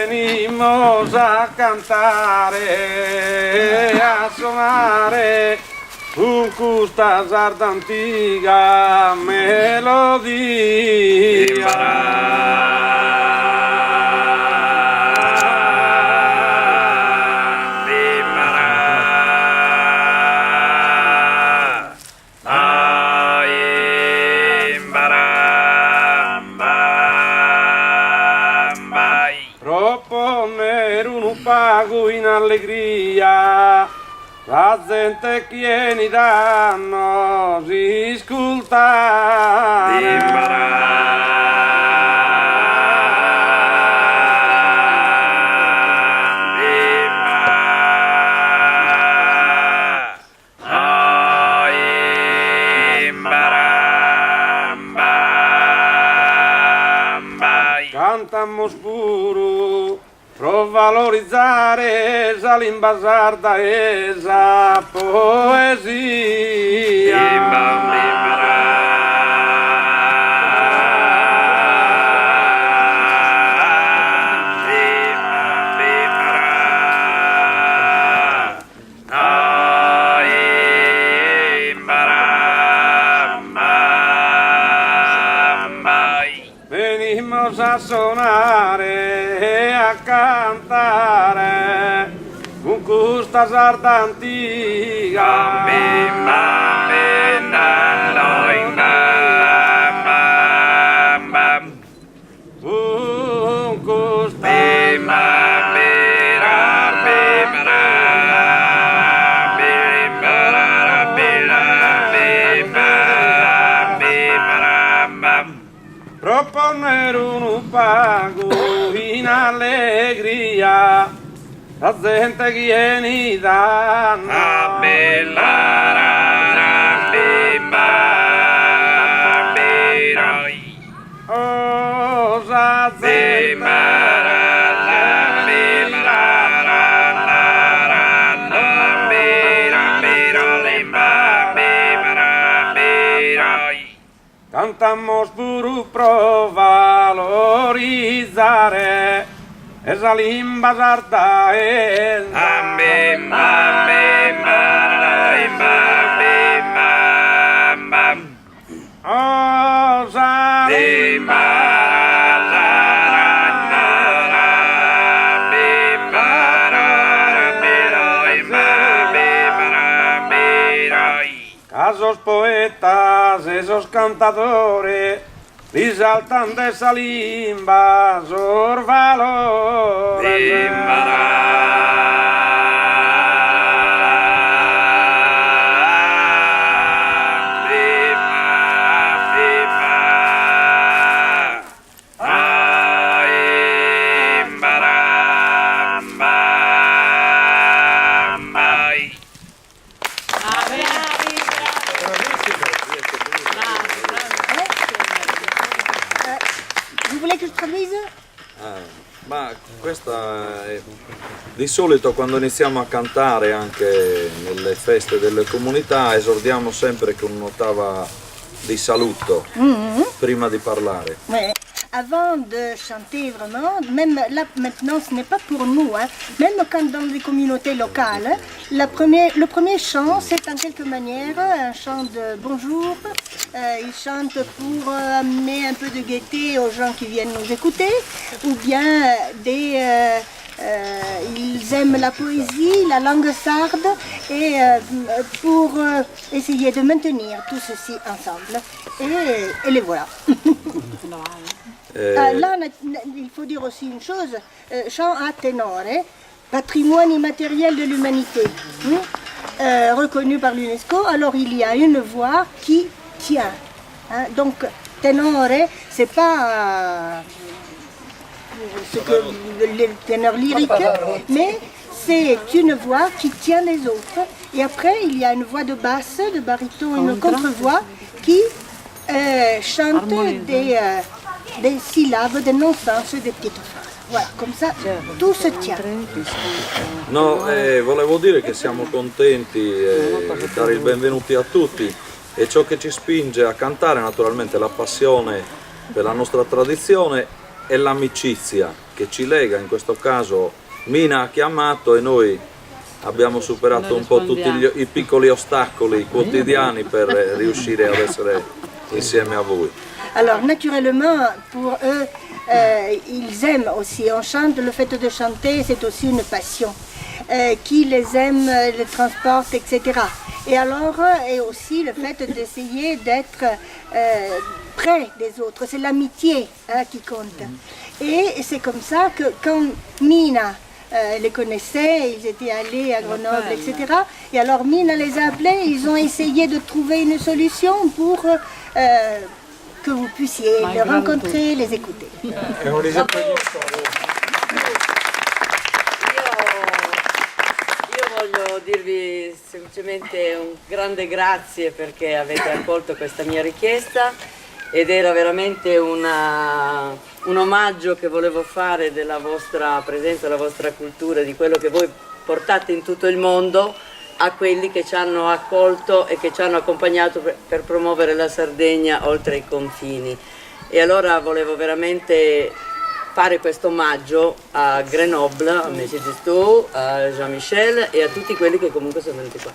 Venimos a cantare, a suonare con questa sarda antica melodia. Proponere un pago in allegria, la gente chiede danno si ascoltare. Cantamos puro per valorizzare esa lingua sarda e esa poesia. Venimos a suonare e a cantare con questa sarda antica. Con questa proponere un pago in allegria, la gente viene danno osa cantamos puro pro valorizzare esa lingua sarda e osa casos poetas, esos cantadores, risaltan de esa limba, sus valores. Ma questa è... Di solito quando iniziamo a cantare anche nelle feste delle comunità esordiamo sempre con un'ottava di saluto prima di parlare. Ouais. Avant de chanter vraiment, même là maintenant ce n'est pas pour nous, hein, même quand dans les communautés locales, le premier chant c'est en quelque manière un chant de bonjour, ils chantent pour amener un peu de gaieté aux gens qui viennent nous écouter, ou bien ils aiment la poésie, la langue sarde, et pour essayer de maintenir tout ceci ensemble. Et les voilà. Là, il faut dire aussi une chose, chant à ténore, patrimoine immatériel de l'humanité, reconnu par l'UNESCO, alors il y a une voix qui tient. Hein, donc, ténore, c'est pas ce que le ténor lyrique, mais c'est une voix qui tient les autres. Et après, il y a une voix de basse, de baryton, une contre-voix qui chante des syllabes, des non-sens, des petites phrases. Voilà, comme ça, tout se tient. No, volevo dire che siamo contenti e dare il benvenuto a tutti e ciò che ci spinge a cantare naturalmente la passione per la nostra tradizione e l'amicizia che ci lega. In questo caso Mina ha chiamato e noi abbiamo superato un po' tutti i piccoli ostacoli quotidiani per riuscire ad essere insieme a voi. Alors naturellement, pour eux, ils aiment aussi. On chante, le fait de chanter, c'est aussi une passion. Qui les aime, les transporte, etc. Et alors, et aussi le fait d'essayer d'être près des autres. C'est l'amitié qui compte. Et c'est comme ça que quand Mina les connaissait, ils étaient allés à Grenoble, etc. Et alors Mina les a appelés, ils ont essayé de trouver une solution pour que vous puissiez les rencontrer, les écouter. Io voglio dirvi semplicemente un grande grazie perché avete accolto questa mia richiesta ed era veramente un omaggio che volevo fare della vostra presenza, della vostra cultura, di quello che voi portate in tutto il mondo a quelli che ci hanno accolto e che ci hanno accompagnato per promuovere la Sardegna oltre i confini. E allora volevo veramente fare questo omaggio a Grenoble, a Monsieur Gestou, a Jean-Michel e a tutti quelli che comunque sono venuti qua.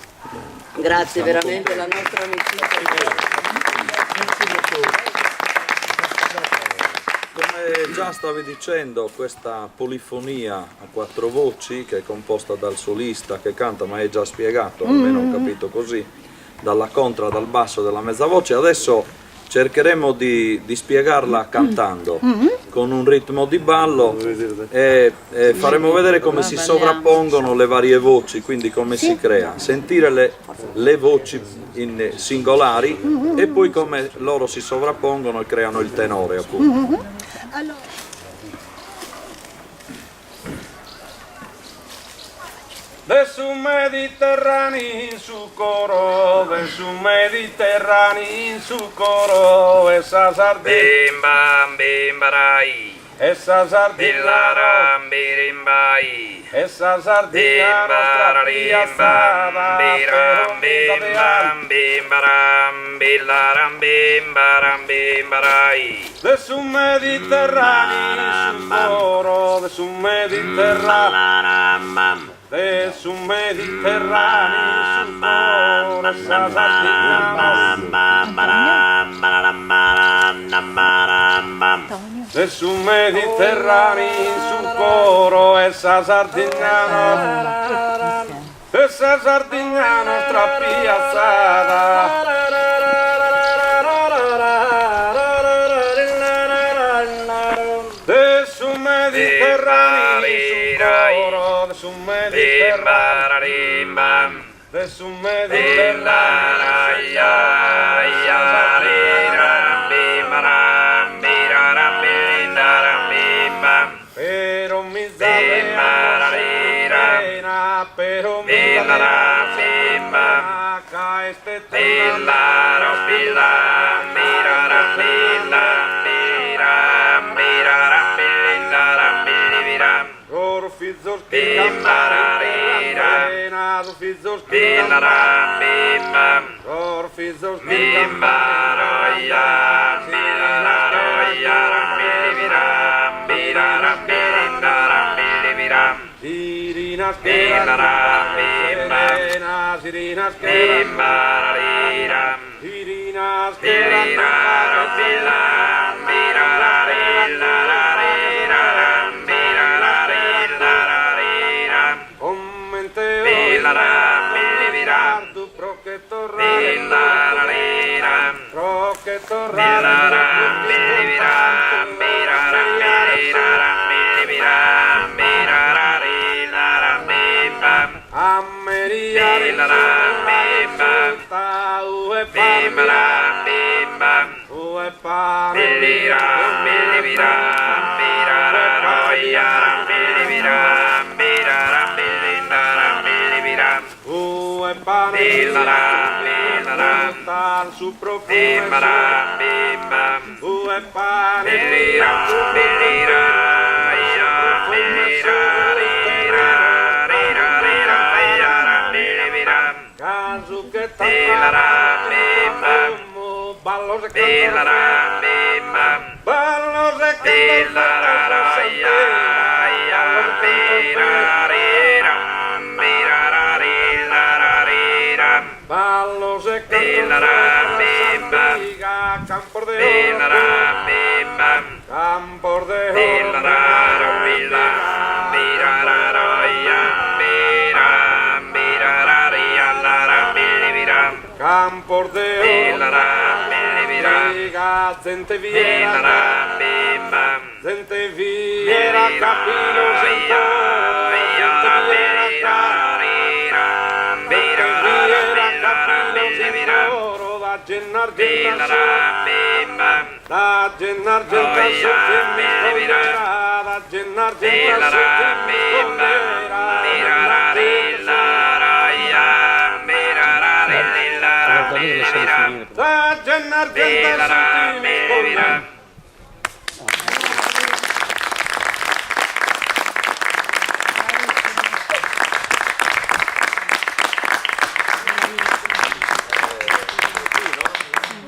Grazie veramente, la nostra amicizia. Come già stavi dicendo, questa polifonia a quattro voci che è composta dal solista che canta, ma è già spiegato, almeno ho capito così, dalla contra, dal basso e dalla mezza voce, adesso cercheremo di spiegarla cantando con un ritmo di ballo e faremo vedere come si sovrappongono le varie voci, quindi come si crea, sentire le voci in singolari e poi come loro si sovrappongono e creano il tenore appunto. Alors, De su Mediterraneo in su coro, de su Mediterraneo in su coro, essa sardina, Bimbam bimbarai, essa sardina, billaram birimbai, essa sardina nostra piazzata, biram bimbam bimbaram, billaram bimbaram bimbarai. de su Mediterraneo in su coro, de su Mediterraneo. De su Mediterraneo in su coro, essa sardina. De su Mediterraneo in su coro, essa sardina nostra piazzata. De su Mediterraneo in su coro, de su Mediterraneo, de su Mediterraneo. Pero mi pena, pero mi pena, acá este Orfizos que cantarina, orfizos que cantarina, orfizos que cantarina, sirinas que cantarina, sirinas que cantarina, sirinas que tu proque su profumo caso che ballo se Billaram bim bam. ballo se Billararaya birariram birararilarariram. ballo se Billaram bim bam. campo de Billaram bim bam. campo de Billararam billaram birararaya biram birararialaram bilibiram. campo de Billaram bilibiram. gente viera Billaram bim bam. gente viera capino gente gennar da gennar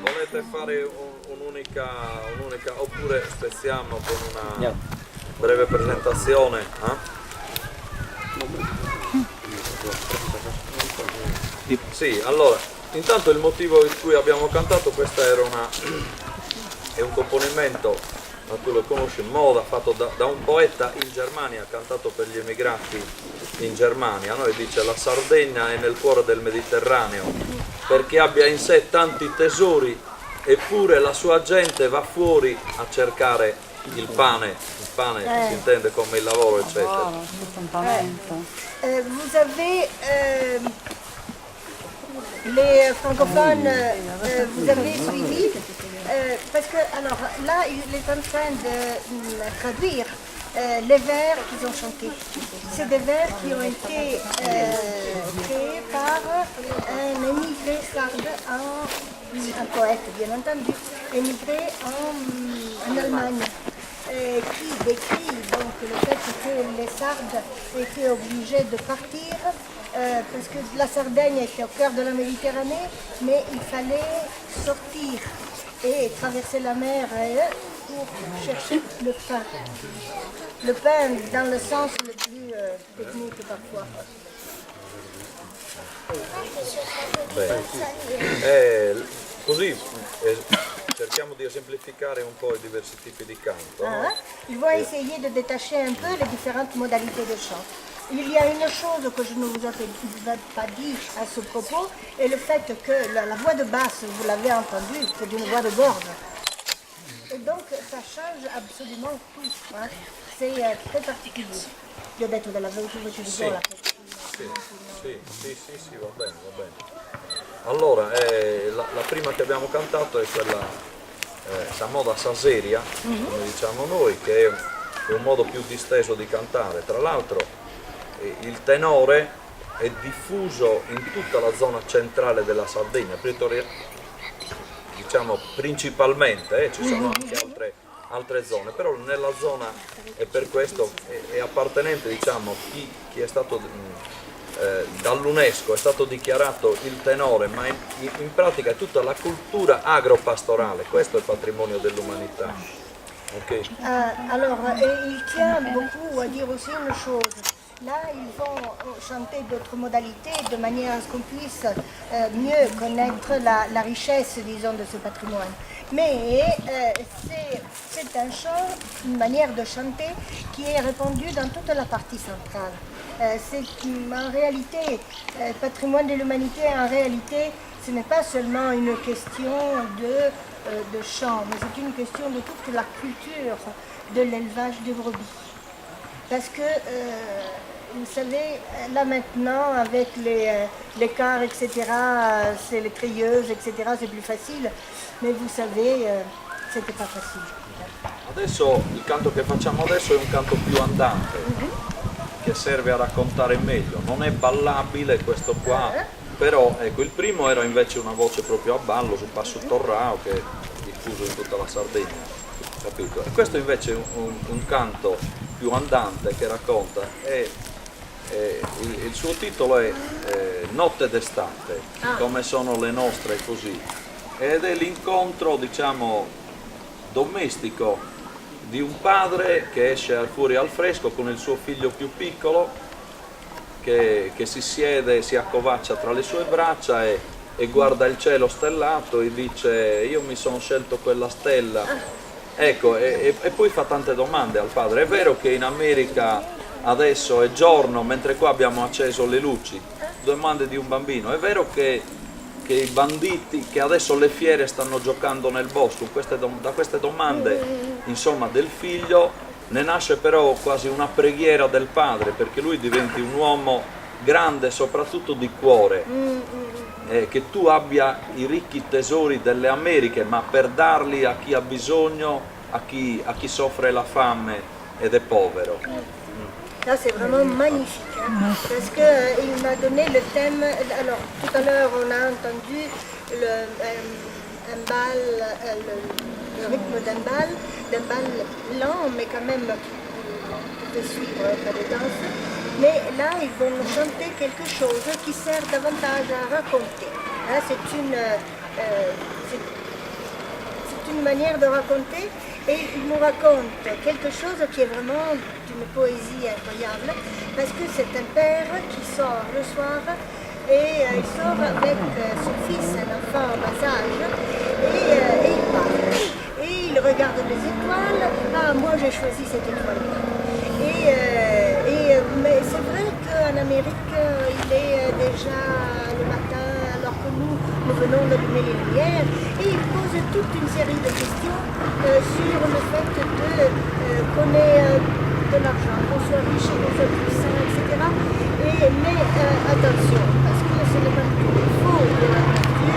Volete fare un'unica, oppure spezziamo con una breve presentazione? Sì, allora, intanto il motivo in cui abbiamo cantato, questa era è un componimento, ma tu lo conosci, moda, fatto da un poeta in Germania, cantato per gli emigrati in Germania, no? E dice: la Sardegna è nel cuore del Mediterraneo, perché abbia in sé tanti tesori, eppure la sua gente va fuori a cercare il pane si intende come il lavoro, eccetera. Vous avez les francophones, vous avez suivi parce que alors là il est en train de traduire les vers qu'ils ont chantés. C'est des vers qui ont été créés par un émigré sarde, un poète bien entendu, émigré en Allemagne, qui décrit donc le fait que les Sardes étaient obligés de partir parce que la Sardaigne était au cœur de la Méditerranée, mais il fallait sortir et traverser la mer pour chercher le pain. Le pain dans le sens le plus technique parfois. Così cerchiamo di semplificare un po' i diversi tipi di canto. No? Ils vont essayer de détacher un peu les différentes modalités de chant. Il y a une chose que je ne vous ai pas dit à ce propos, et le fait que la voix de basse, vous l'avez entendu, c'est une voix de gorge. Et donc ça change absolument tout. Hein. C'est très particulier. Io ho detto della voce di gola. Sì, va bene. Allora, la prima che abbiamo cantato è quella Samoda Saseria, come diciamo noi, che è un modo più disteso di cantare. Tra l'altro il tenore è diffuso in tutta la zona centrale della Sardegna, diciamo principalmente, ci sono anche altre zone, però nella zona, e per questo è appartenente, diciamo, chi è stato dall'UNESCO è stato dichiarato il tenore, ma in pratica è tutta la cultura agropastorale, questo è il patrimonio dell'umanità. Okay. Alors, il tient beaucoup à dire aussi une chose. Là, ils vont chanter d'autres modalités de manière à ce qu'on puisse mieux connaître la richesse, disons, de ce patrimoine. Mais c'est un chant, une manière de chanter qui est répandue dans toute la partie centrale. C'est en réalité, patrimoine de l'humanité, en réalité, ce n'est pas seulement une question de chant, mais c'est une question de toute la culture de l'élevage des brebis. Parce que, vous savez, là maintenant, avec les cars, etc., c'est les treilleuses, etc., c'est plus facile. Mais vous savez, c'était pas facile. Adesso, il canto che facciamo adesso è un canto più andante, che serve a raccontare meglio. Non è ballabile questo qua, però ecco, il primo era invece una voce proprio a ballo, sul passo torrao, che è diffuso in tutta la Sardegna, capito? E questo invece è un canto più andante che racconta, il suo titolo è Notte d'estate, come sono le nostre così, ed è l'incontro, diciamo, domestico di un padre che esce fuori al fresco con il suo figlio più piccolo, che si siede, si accovaccia tra le sue braccia e guarda il cielo stellato e dice: io mi sono scelto quella stella. Ecco, e poi fa tante domande al padre. È vero che in America adesso è giorno, mentre qua abbiamo acceso le luci. Domande di un bambino. È vero che i banditi, che adesso le fiere stanno giocando nel bosco. Da queste domande, insomma, del figlio ne nasce però quasi una preghiera del padre, perché lui diventi un uomo grande soprattutto di cuore, che tu abbia i ricchi tesori delle Americhe, ma per darli a chi ha bisogno, a chi soffre la fame ed è povero. Là, c'est vraiment magnifique, hein, parce qu'il m'a donné le thème. Alors, tout à l'heure, on a entendu un bal, le rythme d'un bal lent, mais quand même qui peut suivre pas de danse. Mais là, ils vont nous chanter quelque chose qui sert davantage à raconter. Hein, c'est une manière de raconter, et il nous raconte quelque chose qui est vraiment d'une poésie incroyable, parce que c'est un père qui sort le soir et il sort avec son fils, un enfant en bas âge, et il part. Et il regarde les étoiles. Ah, moi j'ai choisi cette étoile-là. Mais c'est vrai qu'en Amérique, il est déjà le matin, alors que nous venons d'allumer les lumières, et il pose toute une série de questions sur le fait qu'on ait de l'argent, qu'on soit riche, qu'on soit puissant, etc. Mais attention, parce que ce n'est pas tout. Il faut bien entendu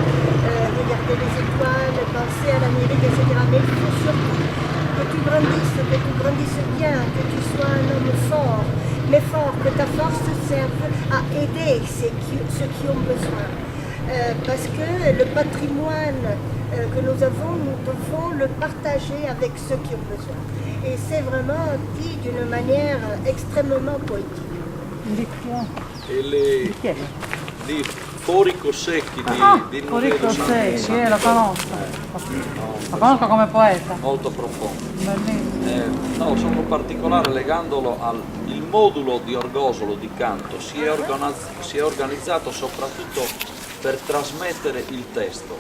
regarder les étoiles, penser à l'Amérique, etc. Mais il faut surtout que tu grandisses bien, que tu sois un homme fort, mais fort, que ta force serve à aider ceux qui ont besoin. Parce que le patrimoine que nous avons, nous devons le partager avec ceux qui ont besoin. Et c'est vraiment dit d'une manière extrêmement poétique. Di Forico Secchi di Forico Nuredo Secchi, lo conosco. Lo conosco come poeta. molto profondo. Bellissimo. No, sono particolare legandolo al il modulo di Orgosolo di canto si è organizzato soprattutto per trasmettere il testo,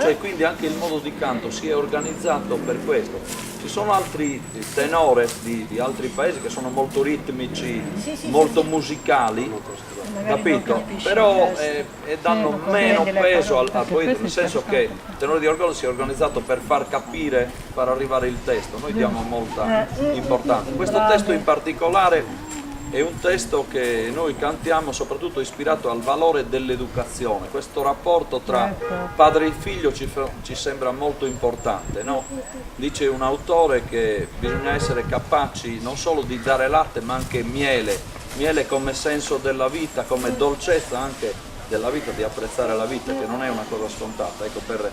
cioè quindi anche il modo di canto si è organizzato per questo. Ci sono altri tenore di altri paesi che sono molto ritmici, molto musicali, capito? Però danno meno peso al poeta, nel senso che il tenore di Orgosolo si è organizzato per far capire, far arrivare il testo. Noi diamo molta importanza. Questo testo in particolare è un testo che noi cantiamo soprattutto ispirato al valore dell'educazione. Questo rapporto tra padre e figlio ci sembra molto importante, no? Dice un autore che bisogna essere capaci non solo di dare latte ma anche miele come senso della vita, come dolcezza anche della vita, di apprezzare la vita, che non è una cosa scontata. Ecco, per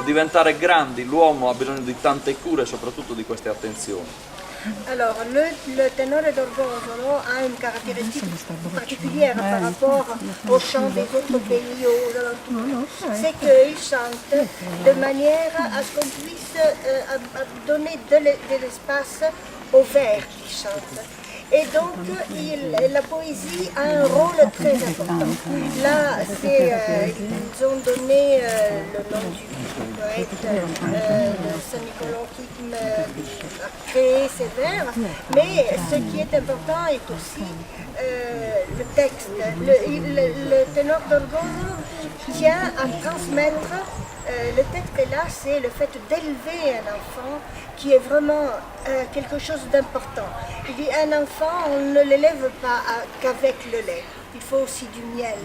diventare grandi l'uomo ha bisogno di tante cure e soprattutto di queste attenzioni. Alors, le tenore d'Orgosolo a une caractéristique particulière par rapport au chant des autres pays aux alentours. C'est qu'il chante de manière à ce qu'on puisse donner de l'espace aux vers qui chantent. Et donc, la poésie a un rôle très important. Là, ils ont donné le nom du poète de Saint-Nicolas qui a créé ces vers, mais ce qui est important est aussi le texte. Le ténor d'Orgosolo tient à transmettre. Le texte est là, c'est le fait d'élever un enfant qui est vraiment quelque chose d'important. Il dit un enfant, on ne l'élève pas qu'avec le lait, il faut aussi du miel,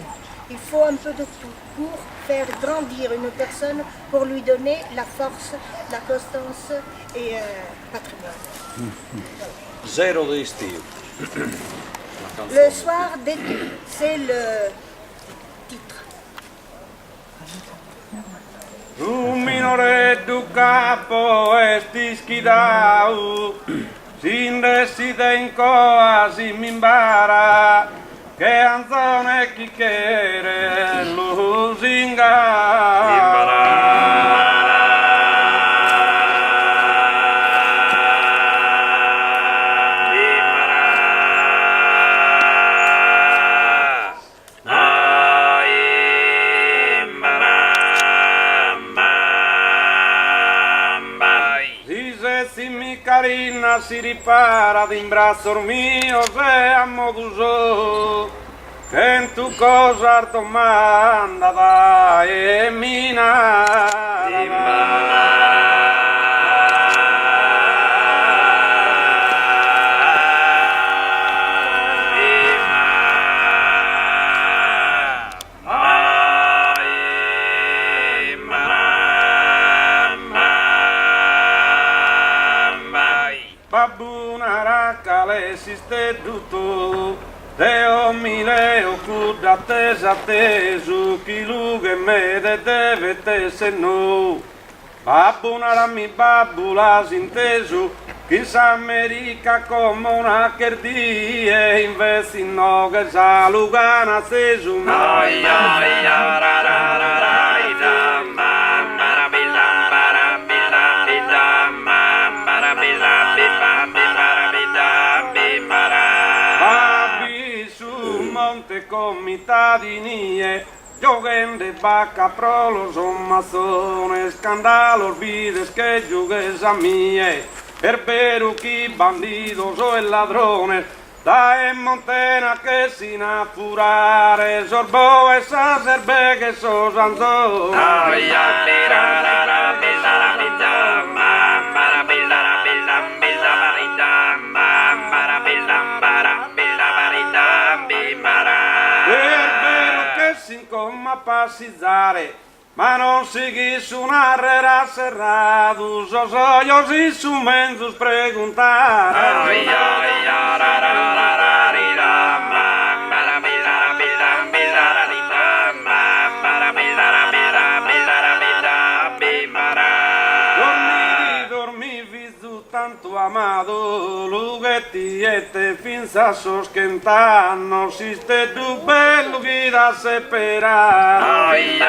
il faut un peu de tout pour faire grandir une personne, pour lui donner la force, la constance et patrimoine. Zero di Stio. Le soir d'été, c'est le titre. Tu minore du capo esti schidau, sin reside in coa si mimbara, che anzone chi chiede lusinga. si mi carina si ripara d'imbraccio mio se a moduso che in tu cosa domanda da e Babuna racca esiste tutto, Deo mileo cuda tesa tesu, chi luge me de deve te se no. Babuna rami babula sintesu, chi s'America come una cherdie, investi no che sa lugana sesu. Comitadinie, gioguen de vaca prolos son mazones, escándalos vides que jugues a mie, perperu chi bandidos o el ladrones, da en montena que sin apurare, sorbo esa serve que sos anzón. Come passizzare, ma non si suonare rasserrado, so io si su menzus preguntare. Dormi, visu tanto amato, lughetti e te finza soschentano, si ste tu bello chi da separare. E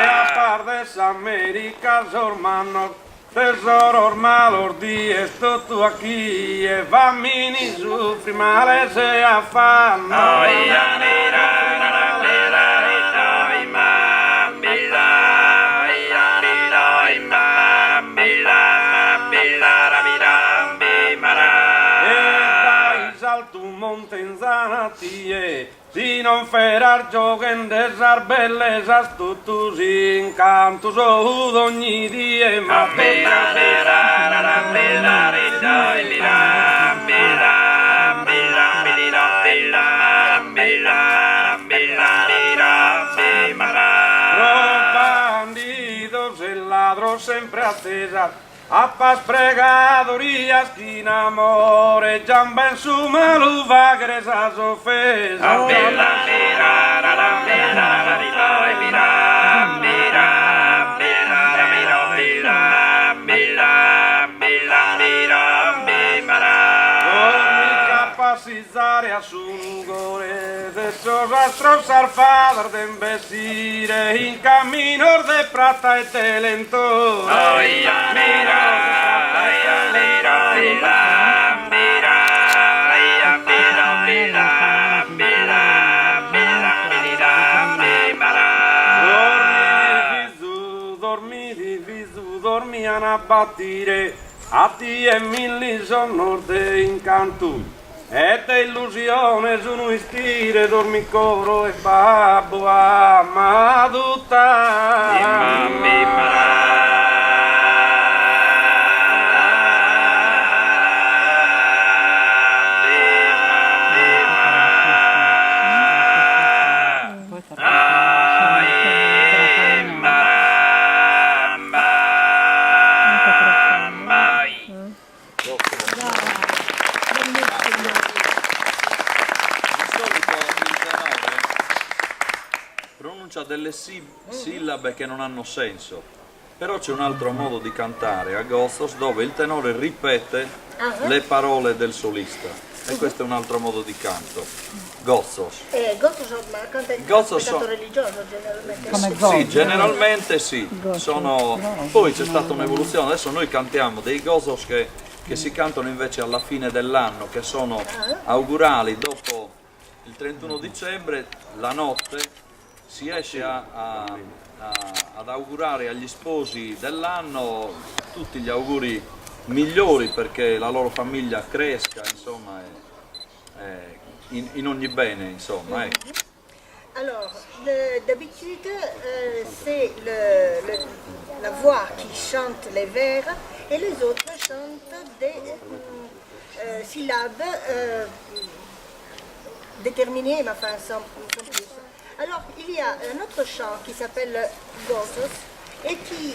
a parte America sormano tesoro ormalo di esto tu aquí e bambini soffri male se affanno. Si non ferar gioguen desar bellezas tutus incantus o ogni die ma bandidos el ladro sempre attesa a pas pregadorías que enamore giamba en su maluva gresas ofesas. Capacizzare a sungore de esos astros zarfadas de embestire in camino de plata e de lento. Dormian a battire a ti e milli sonor de incanto e de illusione su un istire dormi coro e babbo amaduta. Pronuncia delle sillabe che non hanno senso, però c'è un altro modo di cantare a Gothos dove il tenore ripete le parole del solista e questo è un altro modo di canto. Gothos. Gothos canta il religioso generalmente. Sì, generalmente sì. Poi c'è stata un'evoluzione, adesso noi cantiamo dei Gothos che che si cantano invece alla fine dell'anno, che sono augurali. Dopo il 31 dicembre, la notte, si esce ad augurare agli sposi dell'anno tutti gli auguri migliori perché la loro famiglia cresca, insomma, in ogni bene, insomma. Alors, d'habitude, c'est la voix qui chante les vers et les autres chantent des syllabes déterminées, mais enfin sans plus. Alors, il y a un autre chant qui s'appelle Gozos et qui...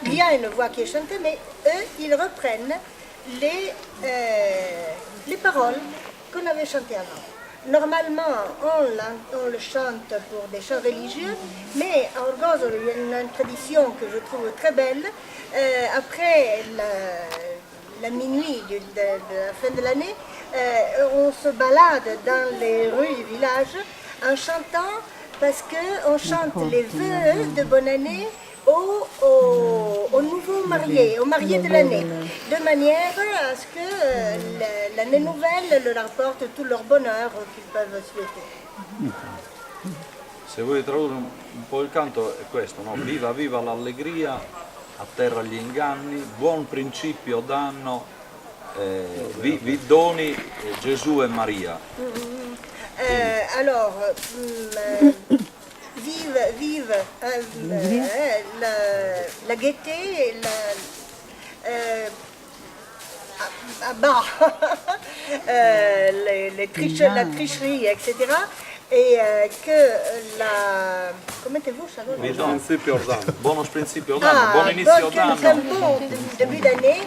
il y a une voix qui est chantée, mais eux, ils reprennent les paroles qu'on avait chantées avant. Normalement, on le chante pour des chants religieux, mais à Orgoso, il y a une tradition que je trouve très belle. Après la minuit de la fin de l'année, on se balade dans les rues du village en chantant, parce qu'on chante les vœux de bonne année aux nouveaux mariés, aux mariés de l'année, de manière à ce que l'année nouvelle leur apporte tout leur bonheur qu'ils peuvent souhaiter. Se vuoi tradurre un po' il canto è questo, no? Viva viva l'allegria, a terra gli inganni, buon principio danno, vi doni Gesù e Maria. Alors, vive la gaieté, la tricherie, etc. Et que la... Come te vous, Charlotte? Buono principio d'anno, buon inizio d'anno. Qu'un bon début d'année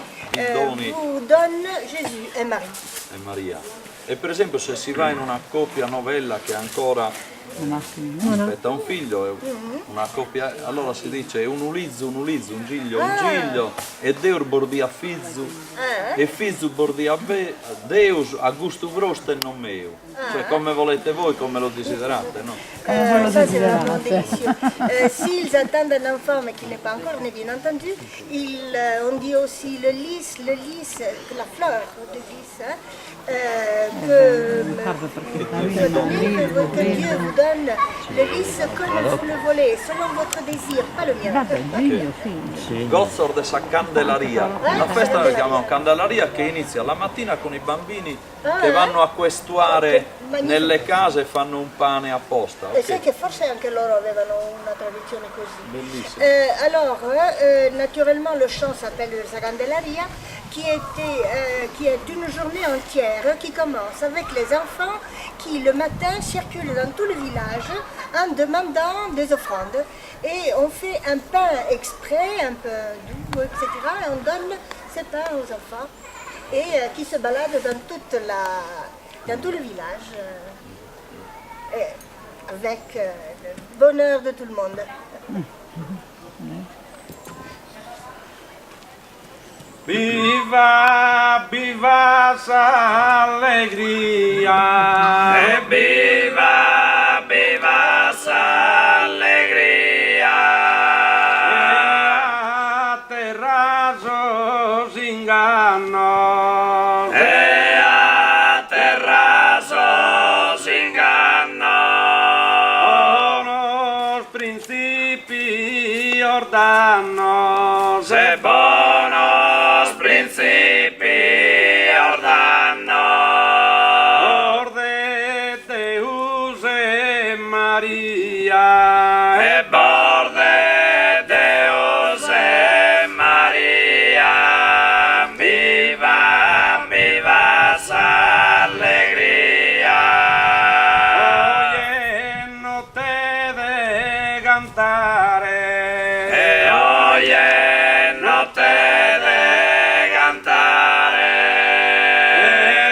doni. vous donne Jésus et Marie. E Maria. E per esempio se si va in una coppia novella che ancora aspetta un figlio, una coppia, allora si dice un ulizzo, un giglio, e Deus bordi a fizzu, e fizzu bordi a Deus a gusto vostro e non meo. Cioè come volete voi, come lo desiderate, no? Ça c'est vraiment délicieux. S'ils attendent un enfant mais qui n'est pas encore né, bien entendu, on dit aussi le lys, la fleur de lys, que Dieu vous donne le lys comme vous le voulez, selon votre désir, pas le mien. Gozzor de sa Candelaria, la festa la chiamano Candelaria che inizia la mattina con i bambini che vanno a questuare nelle case e fanno un pane apposta. E sai che forse anche loro avevano una tradizione così. Bellissimo. Alors, naturellement, le chant s'appelle la Candelaria, qui est une journée entière qui commence avec les enfants qui le matin circulent dans tout le village en demandant des offrandes. Et on fait un pain exprès, un peu doux, etc. Et on donne ce pain aux enfants et qui se baladent dans tout le village avec le bonheur de tout le monde. Viva, viva sa allegria, E viva, viva sa allegria, a terra sos ingannos, e a terra sos ingannos, los principi ordanos, se bonos principi ordanno, orde Deus e Maria, e borde Deus e Maria, viva, viva sa allegria, oye no te de cantare, e oye no te de cantare,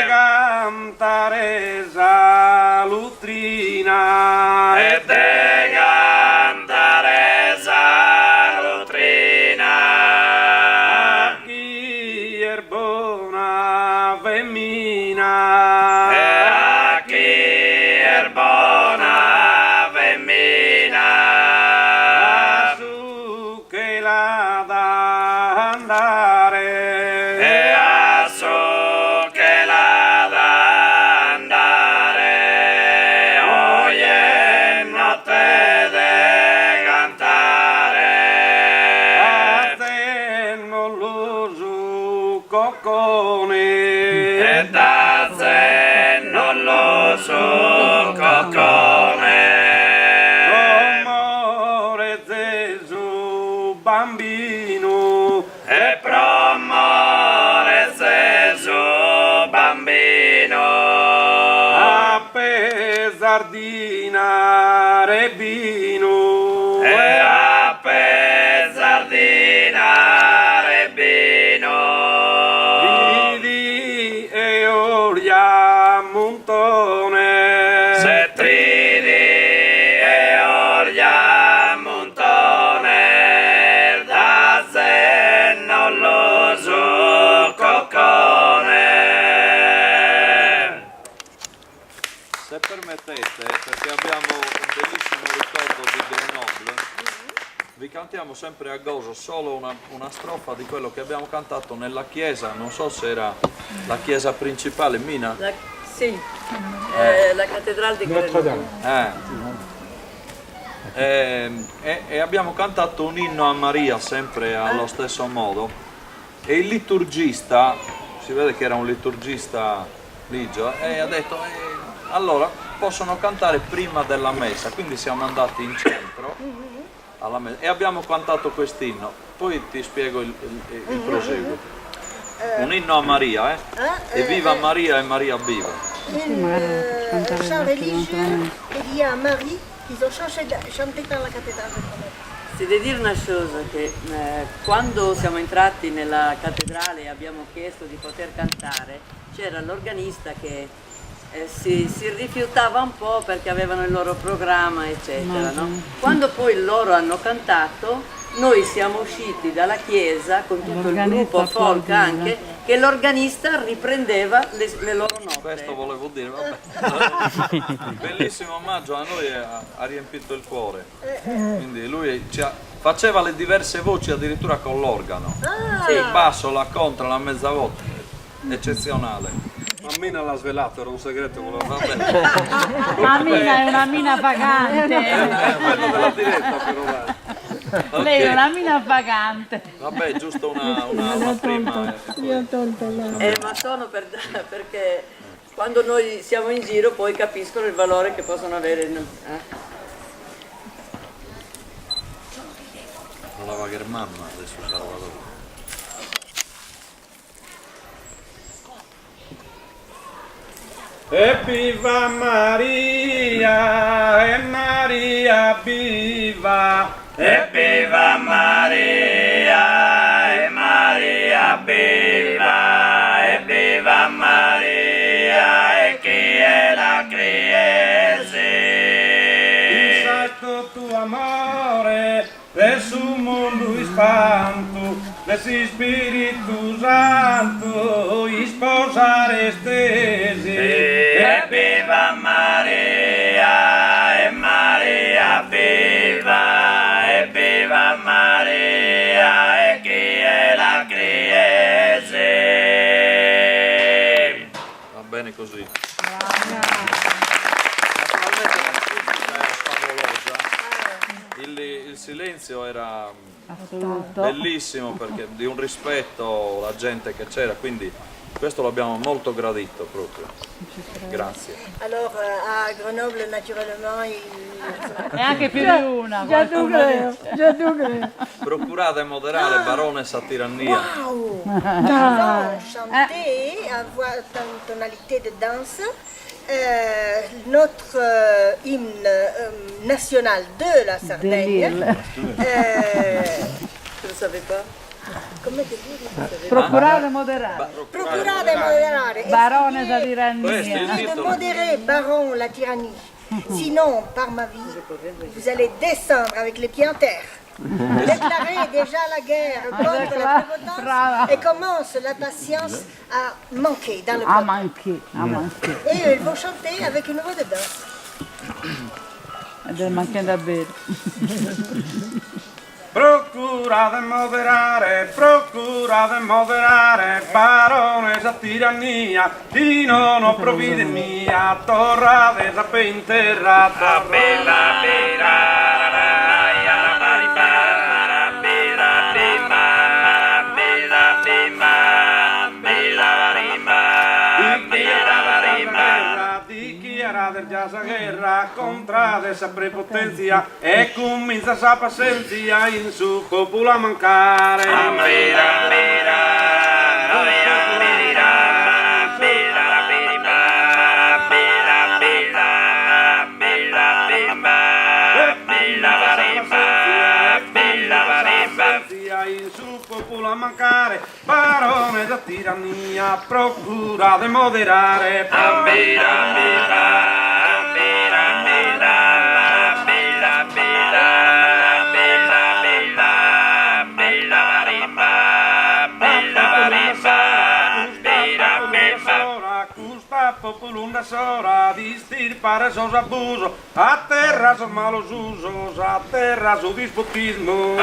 cantare salutrina, e de cantare sa lutrina, chi è buona femmina, e a chi è buona femmina, su che la dà baccone e da se non lo so coccone. Amore Gesù bambino E promore Gesù bambino. a pesar di narebino E a pesar di narebino. Vidi e orja montone Se tridi e orja montone, da se non lo so coccone. Se permettete, perché abbiamo un bellissimo ricordo di Grenoble, vi cantiamo sempre a gozo solo una strofa di quello che abbiamo cantato nella chiesa, non so se era la chiesa principale, Mina. Sì, la cattedrale di Grenoble. E abbiamo cantato un inno a Maria sempre allo stesso modo e il liturgista, si vede che era un liturgista ligio, e ha detto allora possono cantare prima della messa, quindi siamo andati in centro alla messa e abbiamo cantato quest'inno, poi ti spiego il proseguo. Un inno a Maria, e viva Maria e Maria viva. Chant religieux dédié à Marie qu'ils ont chanté dans la cathédrale de Grenoble. Si deve dire una cosa, che quando siamo entrati nella cattedrale e abbiamo chiesto di poter cantare, c'era l'organista che si rifiutava un po' perché avevano il loro programma, eccetera. No? Quando poi loro hanno cantato, noi siamo usciti dalla chiesa con tutto il gruppo folk anche, che l'organista riprendeva le loro note. Questo volevo dire, vabbè. Bellissimo omaggio, a noi ha riempito il cuore. Quindi lui faceva le diverse voci addirittura con l'organo. Il basso, la contra, la mezza volta. Eccezionale. Mammina l'ha svelato, era un segreto. Vabbè. La mina è una mina vagante. È quello della diretta però dai. Ok. Lei è una mina vagante. Vabbè, giusto una prima. Ma sono perché quando noi siamo in giro poi capiscono il valore che possono avere. Non la va che mamma, adesso sarà la E viva Maria, e Maria viva, E viva Maria, e Maria viva, e viva Maria, e chi è la criesi. Santo tu amore, de su mundo espanto, de si Spiritu Santo, sposare stesi. E viva Maria, e Maria viva, e viva Maria, e chi è la criesi. Va bene così. Naturalmente la musica era favolosa. Il silenzio era bellissimo perché di un rispetto la gente che c'era, quindi questo l'abbiamo molto gradito proprio. Grazie. Alors à Grenoble, naturellement, E anche più di una. Procurate moderare baronessa tirannia. ils chanter à voix tonalité de danse notre hymne national de la Sardaigne. Tu lo sapevi pas? Come ti dici? Procurare e moderare. Procurare e moderare. Baronessa Essayez Questo è il tirannia. de titolo. modérer, baron, la tyrannie. Sinon, par ma vie, vous allez descendre avec les pieds en terre. Déclarez déjà la guerre contre la prépotence et commence la patience à manquer dans le A peuple. manchi. Et ils vont chanter avec une voix de danse. Ed è manchi da bere. Procurate moderare, baronessa tirannia, chi non ho provvide mia, torrate ben terrata. Bella, bella, cadere già sa guerra contra essa prepotenzia e comincia sa pazienza in su popolo a mancare. In su popolo a mancare, barone da tirannia, procura di moderare. Popolo una sora di stirpare sos abuso, a terra sos malos usos, a terra su dispotismo.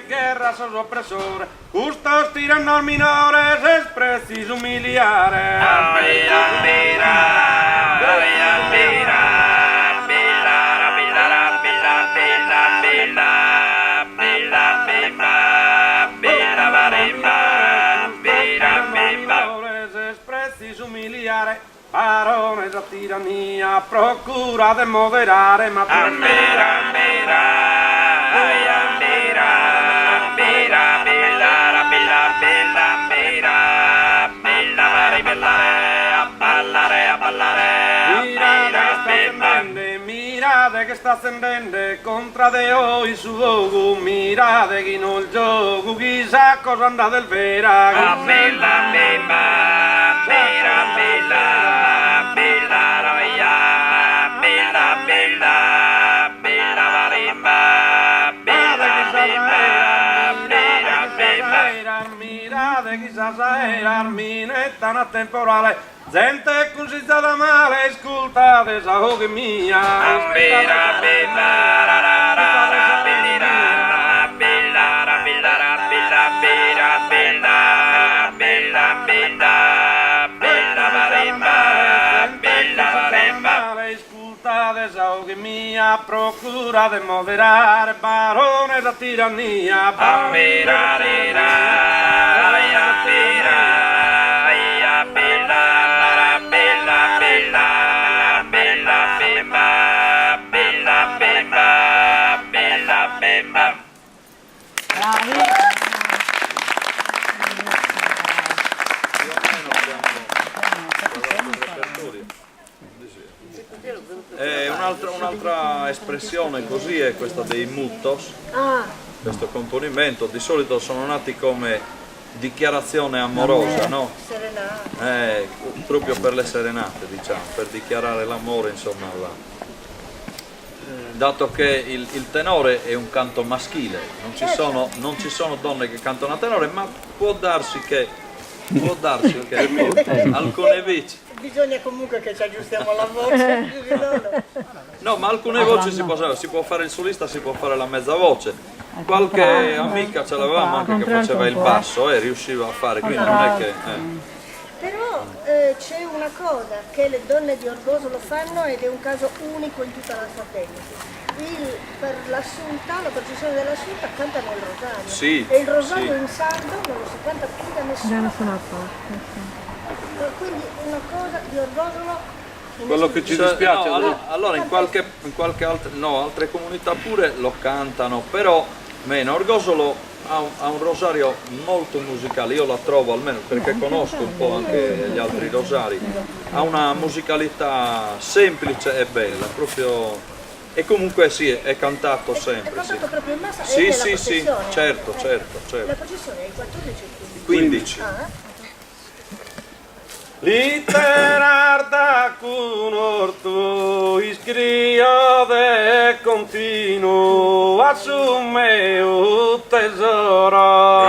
Guerra sos oppressore, custos tiranno al minore, se espressi umiliare. Barone da tirannia, procura di moderare, ma mirate che sta ascendendo contra de oi su gioco, mirate chi non il gioco, chissà cosa andà del vera. Mirate chissà se era arminetta una temporale, gente consigliata male, ascoltate sa che mia. Ascoltate sa che mia, procura di moderare, barone da tirannia. Un'altra espressione così è questa dei muttos, questo componimento, di solito sono nati come dichiarazione amorosa, no? Proprio per le serenate, diciamo, per dichiarare l'amore, insomma, dato che il tenore è un canto maschile, non ci sono donne che cantano a tenore, ma può darsi che alcune voci. Bisogna comunque che ci aggiustiamo la voce. No, ma alcune voci si può fare il solista, si può fare la mezza voce. Qualche amica ce l'avevamo anche che faceva il basso e riusciva a fare, quindi non è che... Però c'è una cosa che le donne di Orgoso lo fanno ed è un caso unico in tutta la Sardegna. Per l'assunta, la processione dell'assunta cantano il rosario. Sì, e il rosario sì. in sardo non lo si canta più da nessuna parte. Quindi una cosa di Orgosolo. Quello che ci dispiace. Allora in qualche altre comunità pure lo cantano, però meno. Orgosolo ha un rosario molto musicale, io la trovo almeno perché conosco un po' anche gli altri rosari, ha una musicalità semplice e bella, proprio, e comunque sì, è cantato sempre. È cantato proprio in massa? Sì, e sì, nella sì, processione? certo. La processione è il 14 e il 15. Literar da cun orto iscrio de continuo assume o tesoro.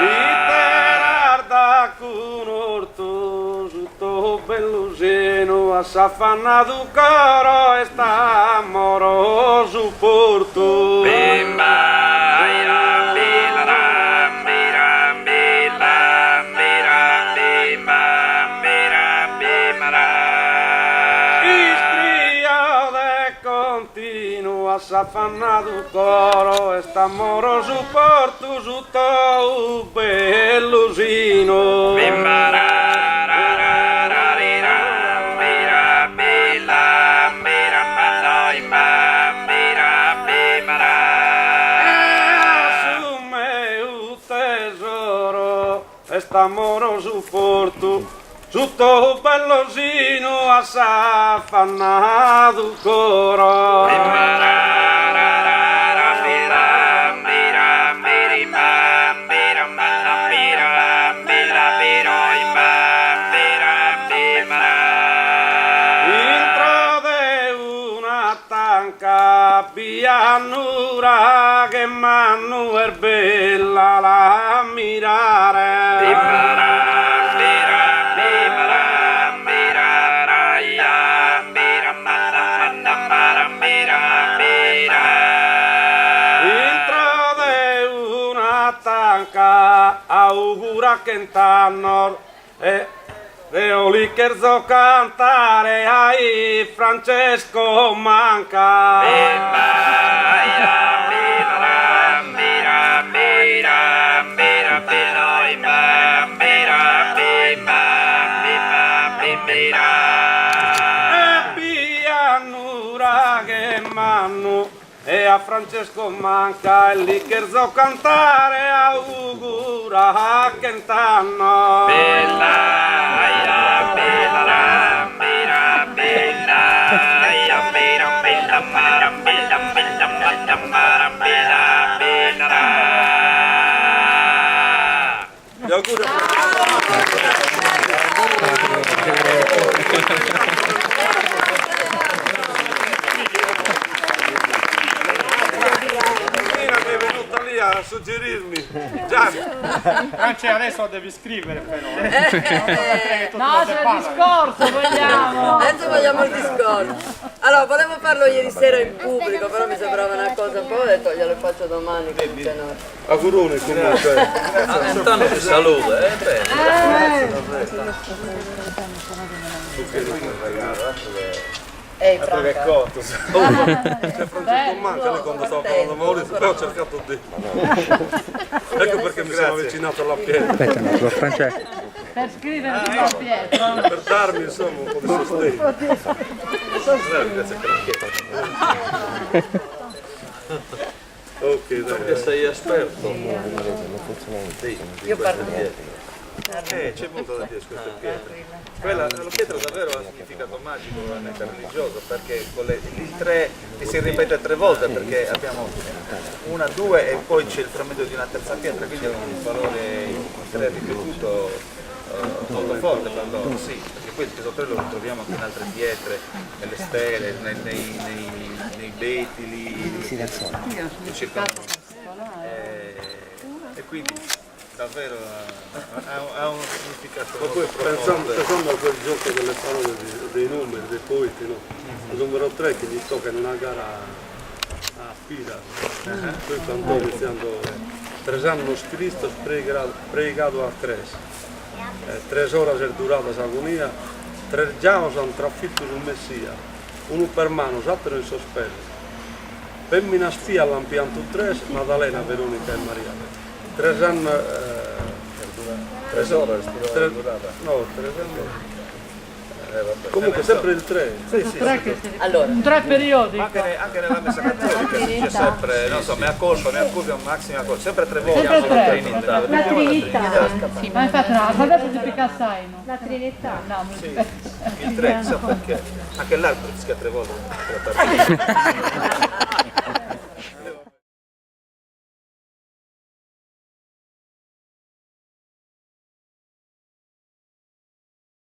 Literar da cun orto sotto belluseno s'affanna do coro e sta amoroso porto. Bimba, sino assafannato il coro e sta moro su porto sotto un bellusino. Assume un tesoro e sta moro su porto sotto un bellusino assafannato il coro. Pianura che m'hanno è bella la mirare. Intro de una tanca augura che intanno Veo lì che so cantare ai Francesco Manca. E pianura che m'hanno e a Francesco Manca e lì che so cantare augura che intanno. Gli auguri mi è venuta lì a suggerirmi. Gianni. Francia, adesso devi scrivere però. No, c'è il discorso, vogliamo. Adesso vogliamo il discorso. Allora, volevo farlo ieri sera in pubblico, però mi sembrava una cosa un po', ho detto glielo faccio domani. Auguroni comunque. Intanto ti saluto, Ehi, Franca. Francesco Manca lì quando stavo parlando di Maurizio, poi ho cercato di. Ecco perché mi sono avvicinato alla pietra. Per scrivere di Don Pietro. Per darmi insomma un po' di sostegno. Ok, dai. sei esperto. Io parlo C'è molto da dire su queste pietre. La pietra davvero ha un significato magico, veramente religioso, perché con il 3 si ripete 3 volte, perché abbiamo 1, 2 e poi c'è il frammento di una terza pietra, quindi è un valore 3 ripetuto molto forte per loro, sì, perché poi il peso 3 lo troviamo anche in altre pietre, nelle stele, nei betili, che circondano. E quindi davvero ha un significato. Ma poi pensando a quel gioco delle parole dei numeri, dei poeti, no? Il numero 3 che gli tocca in una gara a Pira, poi quando iniziando 3 años Cristo pregado a 3, 3 horas è durata l'agonia, 3 giorni hanno trafitto il Messia, uno per mano, l'altro in sospeso. Femmina sfia l'ampianto 3, Maddalena, Veronica e Maria. 3 anni 3 ore durata? No, 3 anni. Comunque sempre il 3. Allora, 3 periodi. Anche nella messa cattolica si dice sempre, non so, mea colpa, mea culpa, massima colpa, sempre 3 volte. Sempre 3. Trinità. La Trinità. Sì, ma infatti no, adesso si picassai, no? La Trinità. No, non Sì, il 3, chissà perché. Anche l'altro rischia 3 volte.